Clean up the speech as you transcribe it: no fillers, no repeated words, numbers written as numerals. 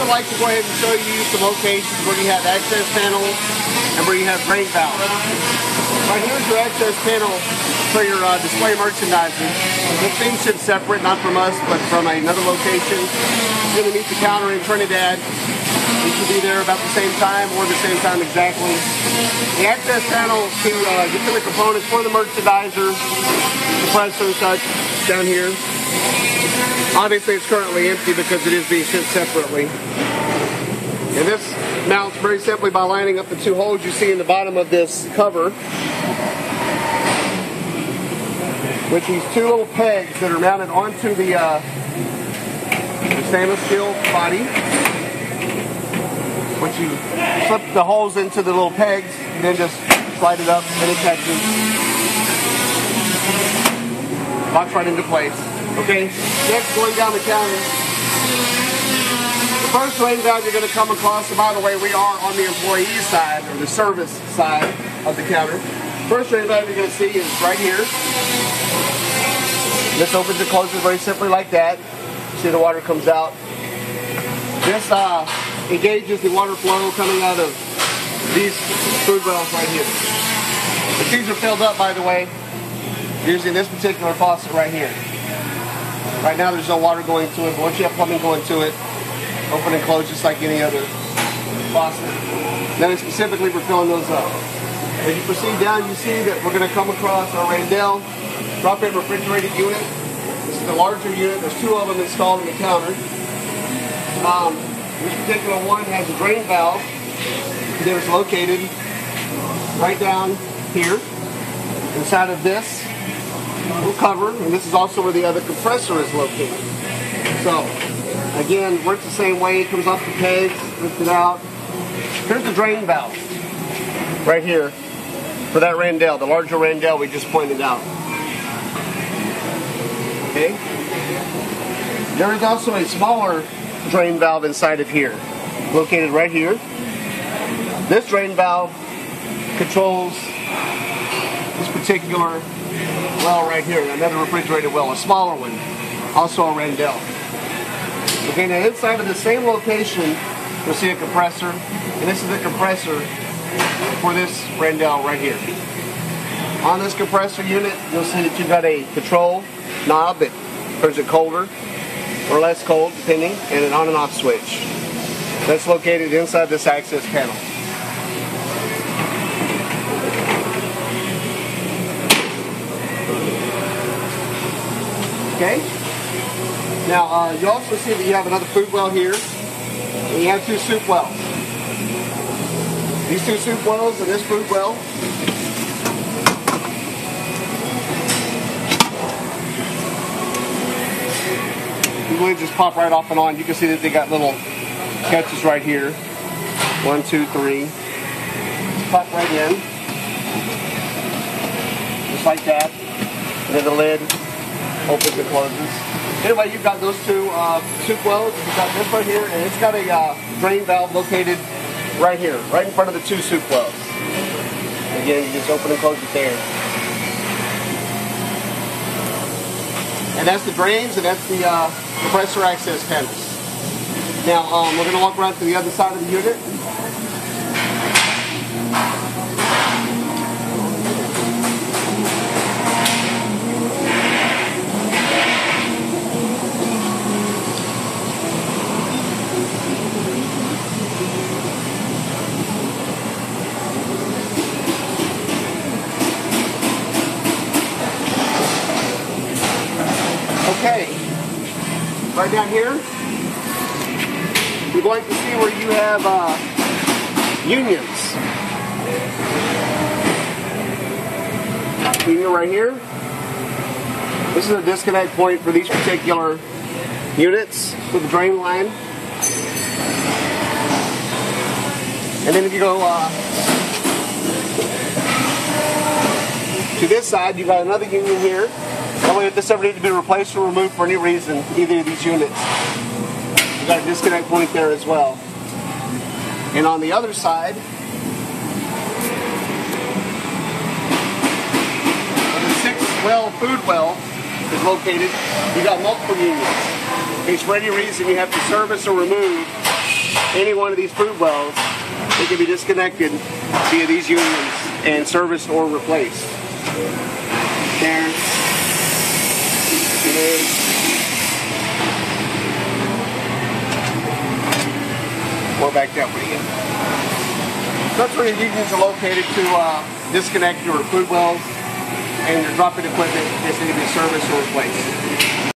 would like to go ahead and show you some locations where you have access panels and where you have drain valves. Right here's your access panel for your display merchandising. This thing ships separate, not from us, but from another location. It's going to meet the counter in Trinidad. It should be there about the same time or the same time exactly. The access panel to get to the components for the merchandiser, compressor and such, down here. Obviously it's currently empty because it is being shipped separately. And this mounts very simply by lining up the two holes you see in the bottom of this cover with these two little pegs that are mounted onto the stainless steel body. Once you slip the holes into the little pegs, and then just slide it up and it catches. Locks right into place. Okay, next going down the counter. The first drain valve you're going to come across, and by the way, we are on the employee side, or the service side of the counter. First drain valve you're going to see is right here. This opens and closes very simply like that. See the water comes out. This engages the water flow coming out of these food wells right here. If these are filled up, by the way, using this particular faucet right here. Right now there's no water going to it, but once you have plumbing going to it, open and close just like any other faucet. Then specifically we're filling those up. As you proceed down, you see that we're going to come across our Randells drop-in refrigerated unit. This is the larger unit. There's two of them installed in the counter. This particular one has a drain valve that is located right down here inside of this little cover, and this is also where the other compressor is located. So, again, works the same way. It comes off the pegs, lifted out. Here's the drain valve right here for that Randells, the larger Randells we just pointed out. Okay. There is also a smaller drain valve inside of here, located right here. This drain valve controls this particular well right here, another refrigerated well, a smaller one, also a Randells. Okay, now inside of the same location, you'll see a compressor, and this is the compressor for this Randells right here. On this compressor unit, you'll see that you've got a control knob that turns it colder or less cold, depending, and an on and off switch. That's located inside this access panel. Okay. Now you also see that you have another food well here, and you have two soup wells. These two soup wells and this food well. You can just pop right off and on. You can see that they got little catches right here. 1, 2, 3. Just pop right in. Just like that. And then the lid opens and closes. Anyway, you've got those two soup wells. You've got this right here, and it's got a drain valve located right here, right in front of the two soup wells. Again, you just open and close it there. And that's the drains, and that's the compressor access panels. Now, we're going to walk around to the other side of the unit. Okay, right down here, you're going to see where you have unions. Union right here. This is a disconnect point for these particular units with the drain line. And then if you go to this side, you've got another union here. That way, if this ever needs to be replaced or removed for any reason, either of these units, you've got a disconnect point there as well. And on the other side, where the 6-well food well is located, you've got multiple unions. In case for any reason you have to service or remove any one of these food wells, it can be disconnected via these unions and serviced or replaced. There it is. Or back that way again. That's where your unions are located to disconnect your food wells and your drop-in equipment that's needed to be serviced or replaced.